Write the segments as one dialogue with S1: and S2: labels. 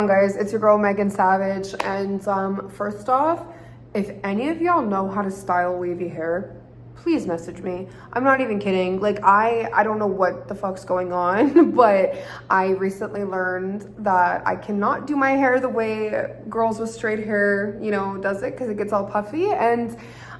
S1: Guys, it's your girl Megan Savage, and first off, if any of y'all know how to style wavy hair, please message me. I'm not even kidding. Like I don't know what the fuck's going on, but I recently learned that I cannot do my hair the way girls with straight hair, does it, because it gets all puffy, and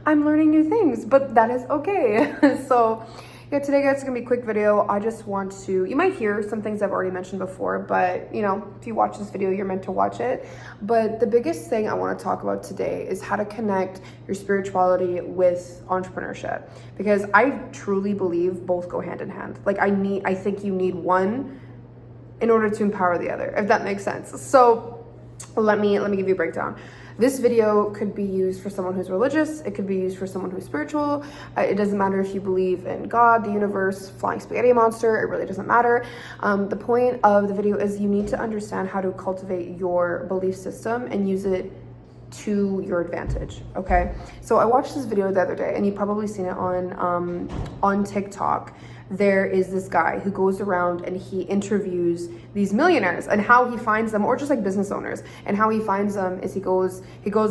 S1: I'm learning new things, but that is okay. So yeah, today guys, it's gonna be a quick video. I just want to, you might hear some things I've already mentioned before, but if you watch this video, you're meant to watch it. But the biggest thing I want to talk about today is how to connect your spirituality with entrepreneurship, because I truly believe both go hand in hand. Like I think you need one in order to empower the other, if that makes sense. So let me give you a breakdown. This video could be used for someone who's religious. It could be used for someone who's spiritual. It doesn't matter if you believe in God, the universe, flying spaghetti monster. It really doesn't matter. The point of the video is you need to understand how to cultivate your belief system and use it to your advantage. Okay, so I watched this video the other day, and you've probably seen it on TikTok. There is this guy who goes around and he interviews these millionaires, and how he finds them, or just like business owners, and how he finds them is he goes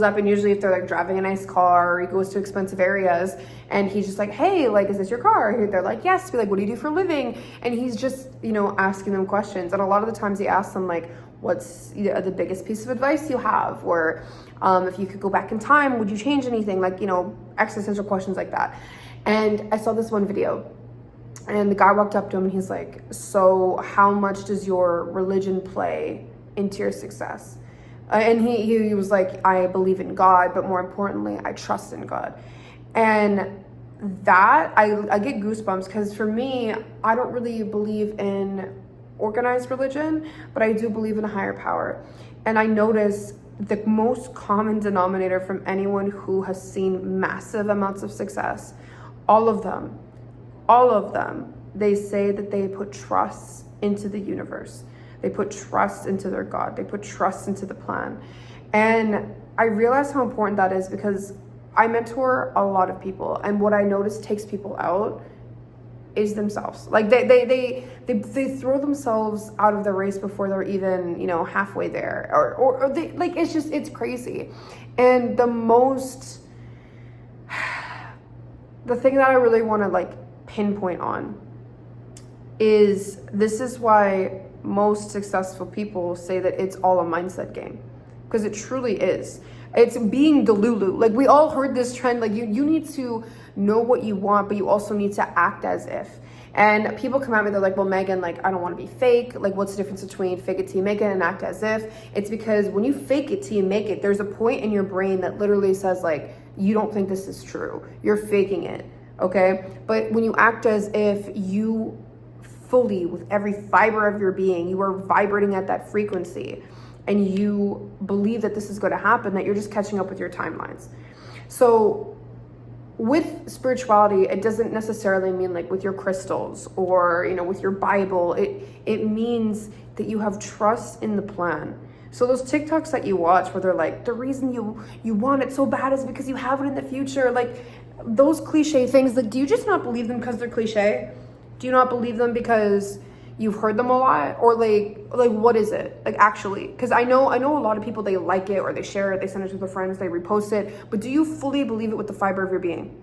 S1: up, and usually if they're like driving a nice car, or he goes to expensive areas, and he's just like, hey, like, is this your car? They're like, yes. Be like, what do you do for a living? And he's just asking them questions, and a lot of the times he asks them like, what's the biggest piece of advice you have, or if you could go back in time, would you change anything? Like, existential questions like that. And I saw this one video, and the guy walked up to him and he's like, so how much does your religion play into your success? And he was like, I believe in God, but more importantly, I trust in God. And that, I get goosebumps, because for me, I don't really believe in organized religion, but I do believe in a higher power. And I notice the most common denominator from anyone who has seen massive amounts of success, all of them, they say that they put trust into the universe. They put trust into their God. They put trust into the plan. And I realize how important that is, because I mentor a lot of people, and what I notice takes people out is themselves. Like they throw themselves out of the race before they're even halfway there, or they, like, it's crazy. And the thing that I really want to like pinpoint on is, this is why most successful people say that it's all a mindset game, because it truly is. It's being Delulu. Like, we all heard this trend, like you need to know what you want, but you also need to act as if. And people come at me, they're like, well, Megan, like, I don't want to be fake. Like, what's the difference between fake it till you make it and act as if? It's because when you fake it till you make it, there's a point in your brain that literally says, like, you don't think this is true. You're faking it, okay? But when you act as if, you fully, with every fiber of your being, you are vibrating at that frequency, and you believe that this is going to happen, that you're just catching up with your timelines. So with spirituality, it doesn't necessarily mean like with your crystals or with your Bible. It means that you have trust in the plan. So those TikToks that you watch where they're like, the reason you want it so bad is because you have it in the future, like those cliche things, like, do you just not believe them because they're cliche? Do you not believe them because you've heard them a lot? Or like what is it, like, actually? Because I know a lot of people, they like it, or they share it, they send it to their friends, they repost it, but do you fully believe it with the fiber of your being?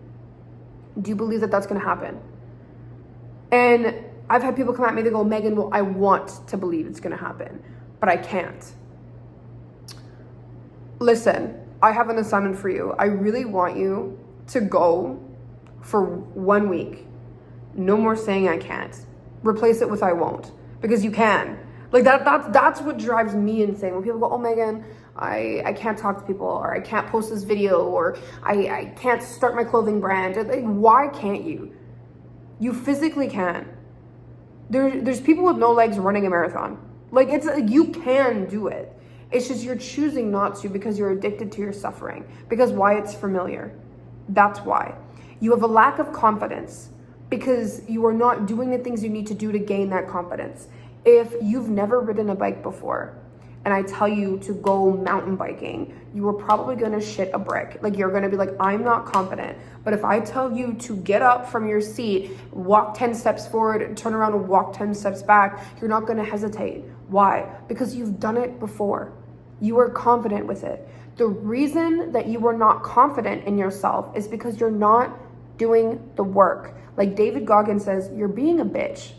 S1: Do you believe that that's going to happen? And I've had people come at me, they go, Megan, well, I want to believe it's going to happen, but I can't. Listen, I have an assignment for you. I really want you to go for 1 week. No more saying I can't. Replace it with I won't, because you can. Like that's what drives me insane. When people go, oh, Megan, I can't talk to people, or I can't post this video, or I can't start my clothing brand. Like, why can't you? You physically can. There's people with no legs running a marathon. Like, you can do it. It's just you're choosing not to, because you're addicted to your suffering. Because why? It's familiar. That's why. You have a lack of confidence, because you are not doing the things you need to do to gain that confidence. If you've never ridden a bike before, and I tell you to go mountain biking, you are probably gonna shit a brick. Like, you're gonna be like, I'm not confident. But if I tell you to get up from your seat, walk 10 steps forward, turn around and walk 10 steps back, you're not gonna hesitate. Why? Because you've done it before. You are confident with it. The reason that you are not confident in yourself is because you're not doing the work. Like David Goggins says, you're being a bitch.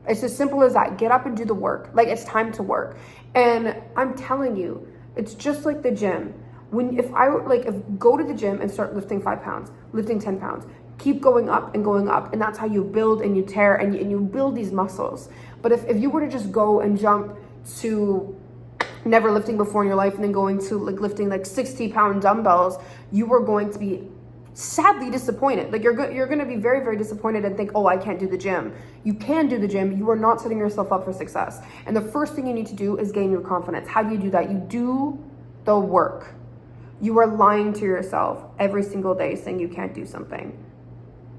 S1: It's as simple as that. Get up and do the work. Like, it's time to work. And I'm telling you, it's just like the gym. If go to the gym and start lifting 5 pounds, lifting 10 pounds, keep going up, and that's how you build and you tear and you build these muscles. But if you were to just go and jump to never lifting before in your life and then going to like lifting like 60-pound dumbbells, you are going to be sadly disappointed. Like, you're going to be very, very disappointed and think, oh, I can't do the gym. You can do the gym. You are not setting yourself up for success. And the first thing you need to do is gain your confidence. How do you do that? You do the work. You are lying to yourself every single day saying you can't do something.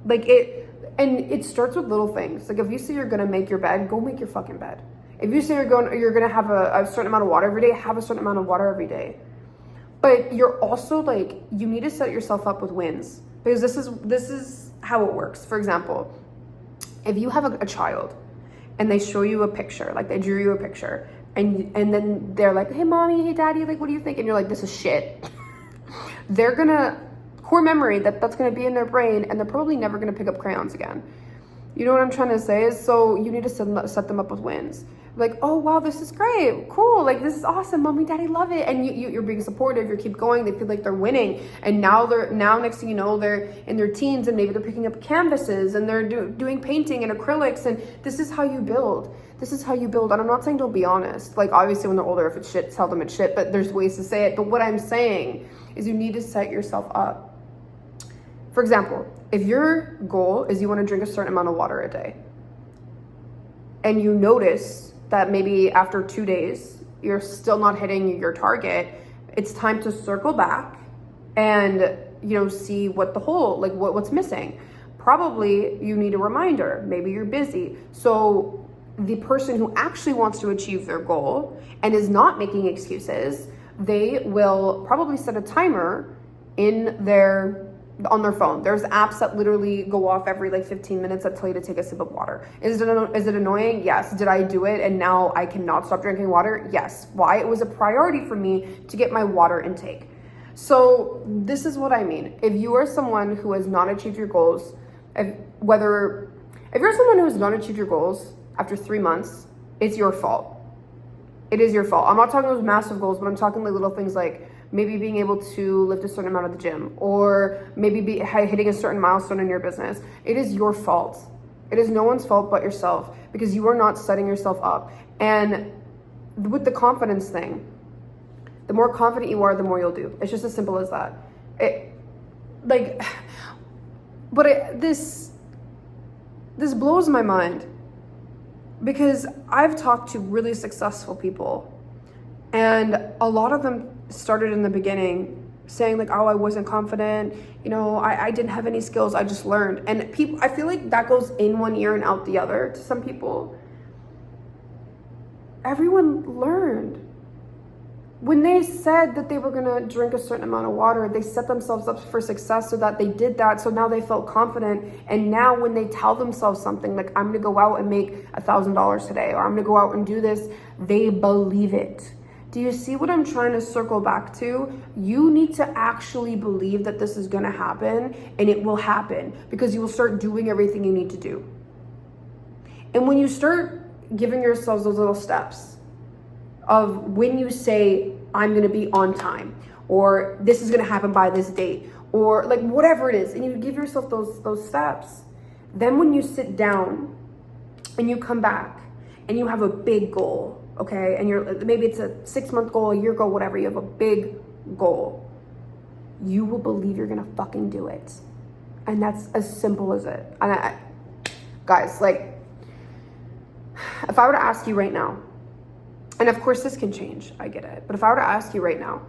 S1: And it starts with little things. Like, if you say you're going to make your bed, go make your fucking bed. If you say you're going to have a certain amount of water every day, have a certain amount of water every day. But you're also like, you need to set yourself up with wins, because this is how it works. For example, if you have a child and they show you a picture, like they drew you a picture, and then they're like, hey mommy, hey daddy, like what do you think? And you're like, this is shit. They're gonna core memory that's gonna be in their brain, and they're probably never gonna pick up crayons again. You know what I'm trying to say? Is so you need to set them up with wins. Like, oh wow, this is great, cool, like this is awesome, mommy, daddy love it, and you're being supportive, you keep going, they feel like they're winning, and now next thing you know, they're in their teens and maybe they're picking up canvases and they're doing painting and acrylics, and this is how you build. And I'm not saying don't be honest. Like, obviously when they're older, if it's shit, tell them it's shit, but there's ways to say it. But what I'm saying is you need to set yourself up. For example, if your goal is you want to drink a certain amount of water a day, and you notice that maybe after 2 days, you're still not hitting your target, it's time to circle back and, see what what's missing. Probably you need a reminder. Maybe you're busy. So the person who actually wants to achieve their goal and is not making excuses, they will probably set a timer on their phone. There's apps that literally go off every 15 minutes that tell you to take a sip of water. Is it annoying? Yes. Did I do it and now I cannot stop drinking water? Yes. Why? It was a priority for me to get my water intake. So this is what I mean. If you are someone who has not achieved your goals, if you're someone who has not achieved your goals after 3 months, it's your fault. It is your fault. I'm not talking those massive goals, but I'm talking little things like maybe being able to lift a certain amount at the gym, or maybe hitting a certain milestone in your business. It is your fault. It is no one's fault but yourself, because you are not setting yourself up. And with the confidence thing, the more confident you are, the more you'll do. It's just as simple as that. This blows my mind, because I've talked to really successful people, and a lot of them started in the beginning saying like, oh, I wasn't confident, I didn't have any skills, I just learned. And I feel like that goes in one ear and out the other to some people. Everyone learned. When they said that they were gonna drink a certain amount of water, they set themselves up for success so that they did that. So now they felt confident. And now when they tell themselves something like, I'm gonna go out and make $1,000 today, or I'm gonna go out and do this, they believe it. Do you see what I'm trying to circle back to? You need to actually believe that this is gonna happen, and it will happen, because you will start doing everything you need to do. And when you start giving yourselves those little steps of when you say, I'm gonna be on time, or this is gonna happen by this date, or like whatever it is, and you give yourself those steps, then when you sit down and you come back and you have a big goal, okay, and maybe it's a 6-month goal, a year goal, whatever, you have a big goal, you will believe you're gonna fucking do it. And that's as simple as it. And guys, if I were to ask you right now, and of course this can change, I get it, but if I were to ask you right now,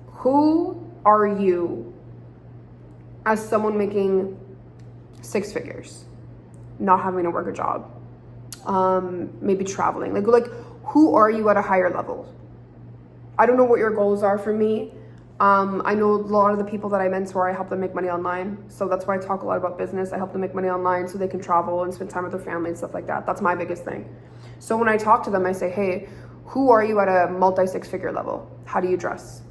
S1: who are you as someone making 6 figures, not having to work a job, maybe traveling, like who are you at a higher level? I don't know what your goals are. For me, I know a lot of the people that I mentor, I help them make money online. So that's why I talk a lot about business. I help them make money online so they can travel and spend time with their family and stuff like that. That's my biggest thing. So when I talk to them, I say, hey, who are you at a multi-six-figure level? How do you dress?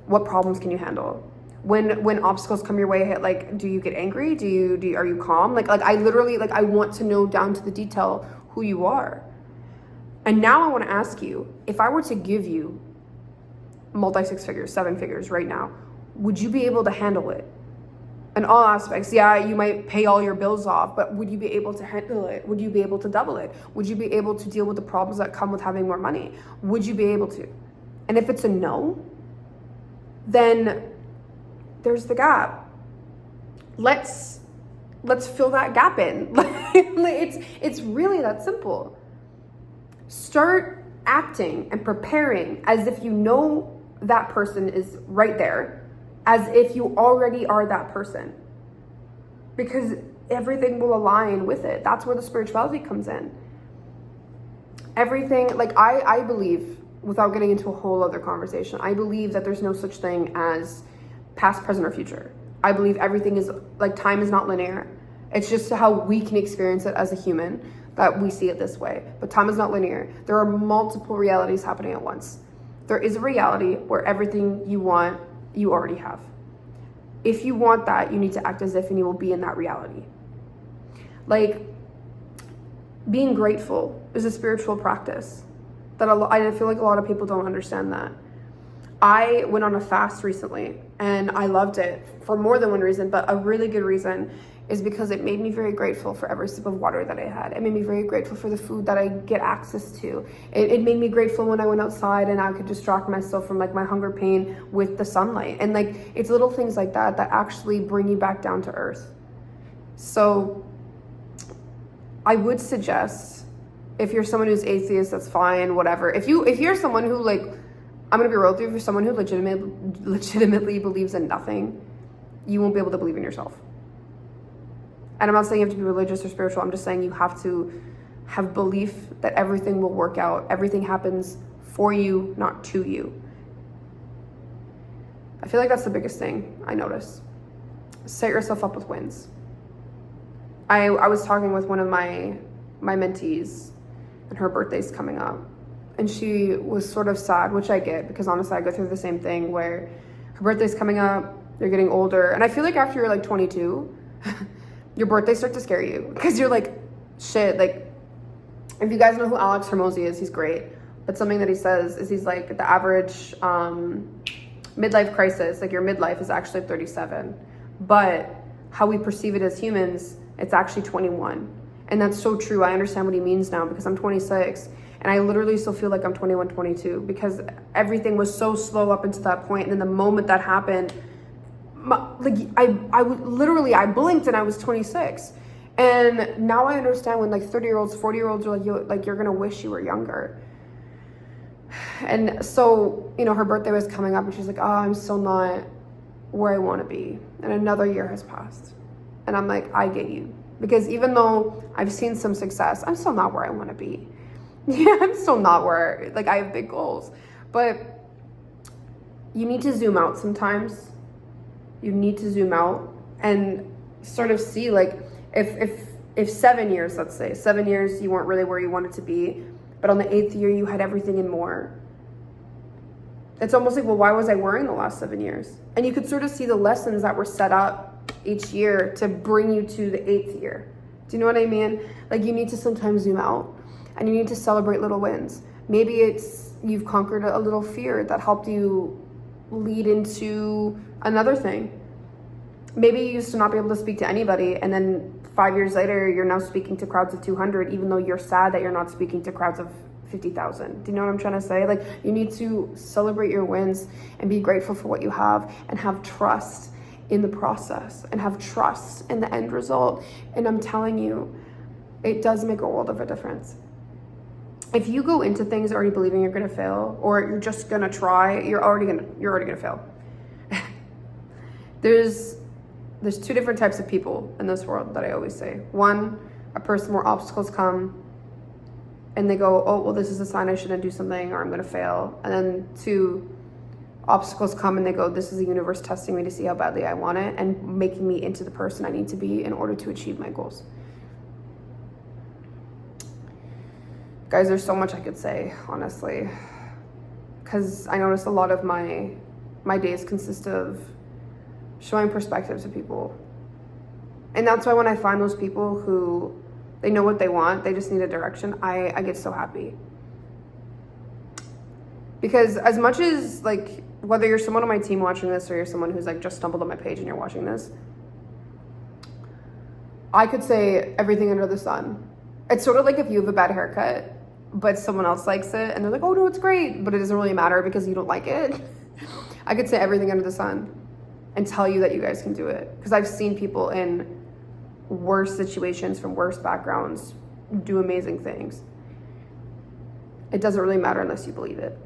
S1: What problems can you handle? When obstacles come your way, like, do you get angry? Are you calm? Like I literally, like, I want to know down to the detail who you are. And now I want to ask you, if I were to give you multi-six figures, 7 figures right now, would you be able to handle it? In all aspects. Yeah, you might pay all your bills off, but would you be able to handle it? Would you be able to double it? Would you be able to deal with the problems that come with having more money? Would you be able to? And if it's a no, then there's the gap. Let's fill that gap in. It's really that simple. Start acting and preparing as if you know that person is right there, as if you already are that person, because everything will align with it. That's where the spirituality comes in. Everything, like I believe, without getting into a whole other conversation, I believe that there's no such thing as past, present, or future. I believe everything is, like, time is not linear. It's just how we can experience it as a human that we see it this way. But time is not linear. There are multiple realities happening at once. There is a reality where everything you want, you already have. If you want that, you need to act as if and you will be in that reality. Like, being grateful is a spiritual practice that I feel like a lot of people don't understand that. I went on a fast recently and I loved it for more than one reason, but a really good reason is because it made me very grateful for every sip of water that I had. It made me very grateful for the food that I get access to. It made me grateful when I went outside and I could distract myself from, like, my hunger pain with the sunlight. And, like, it's little things like that that actually bring you back down to earth. So I would suggest, if you're someone who's atheist, that's fine, whatever. If you're someone who, like, I'm gonna be real with you, if you're someone who legitimately believes in nothing, you won't be able to believe in yourself. And I'm not saying you have to be religious or spiritual. I'm just saying you have to have belief that everything will work out. Everything happens for you, not to you. I feel like that's the biggest thing I notice. Set yourself up with wins. I was talking with one of my mentees, and her birthday's coming up. And she was sort of sad, which I get, because honestly, I go through the same thing where her birthday's coming up, you're getting older. And I feel like after you're like 22, your birthdays start to scare you, because you're like, shit, like, if you guys know who Alex Hormozy is, he's great. But something that he says is, he's like, the average midlife crisis, like, your midlife is actually 37. But how we perceive it as humans, it's actually 21. And that's so true. I understand what he means now, because I'm 26. And I literally still feel like I'm 21, 22, because everything was so slow up until that point. And then the moment that happened, I blinked and I was 26. And now I understand when, like, 30-year-olds, 40-year-olds are like, you're gonna wish you were younger. And so, you know, her birthday was coming up and she's like, oh, I'm still not where I want to be. And another year has passed. And I'm like, I get you. Because even though I've seen some success, I'm still not where I want to be. Yeah, I'm still not where, like, I have big goals. But you need to zoom out sometimes. You need to zoom out and sort of see, like, if 7 years, let's say, 7 years you weren't really where you wanted to be, but on the 8th year you had everything and more. It's almost like, well, why was I worrying the last 7 years? And you could sort of see the lessons that were set up each year to bring you to the 8th year. Do you know what I mean? Like, you need to sometimes zoom out and you need to celebrate little wins. Maybe it's you've conquered a little fear that helped you lead into another thing. Maybe you used to not be able to speak to anybody, and then 5 years later, you're now speaking to crowds of 200, even though you're sad that you're not speaking to crowds of 50,000. Do you know what I'm trying to say? Like, you need to celebrate your wins and be grateful for what you have, and have trust in the process, and have trust in the end result. And I'm telling you, it does make a world of a difference. If you go into things already believing you're gonna fail, or you're just gonna try, you're already gonna fail. There's two different types of people in this world that I always say. One, a person where obstacles come and they go, oh, well, this is a sign I shouldn't do something, or I'm going to fail. And then 2, obstacles come and they go, this is the universe testing me to see how badly I want it and making me into the person I need to be in order to achieve my goals. Guys, there's so much I could say, honestly, because I notice a lot of my days consist of showing perspective to people. And that's why when I find those people who they know what they want, they just need a direction, I get so happy. Because as much as, like, whether you're someone on my team watching this or you're someone who's like just stumbled on my page and you're watching this, I could say everything under the sun. It's sort of like if you have a bad haircut, but someone else likes it and they're like, oh no, it's great, but it doesn't really matter because you don't like it. I could say everything under the sun and tell you that you guys can do it. Because I've seen people in worse situations from worse backgrounds do amazing things. It doesn't really matter unless you believe it.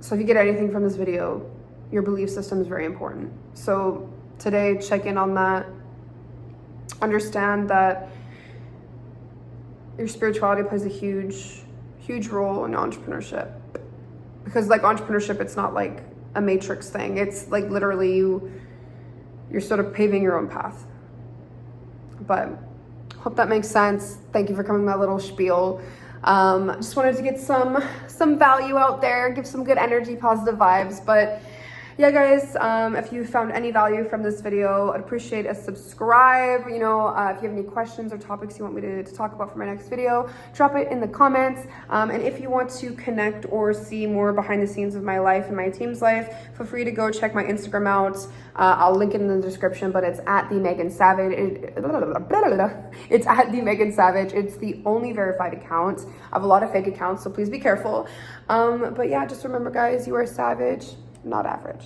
S1: So if you get anything from this video, your belief system is very important. So today, check in on that. Understand that your spirituality plays a huge role in entrepreneurship. Because like entrepreneurship, it's not like a matrix thing. It's like literally you're sort of paving your own path. But hope that makes sense. Thank you for coming my little spiel. Just wanted to get some value out there, give some good energy, positive vibes. But yeah, guys, if you found any value from this video, I'd appreciate a subscribe. You know, if you have any questions or topics you want me to talk about for my next video, drop it in the comments. And if you want to connect or see more behind the scenes of my life and my team's life, feel free to go check my Instagram out. I'll link it in the description, but it's at the Megan Savage. It's at the Megan Savage. It's the only verified account. I have a lot of fake accounts, so please be careful. But yeah, just remember, guys, you are savage, not average.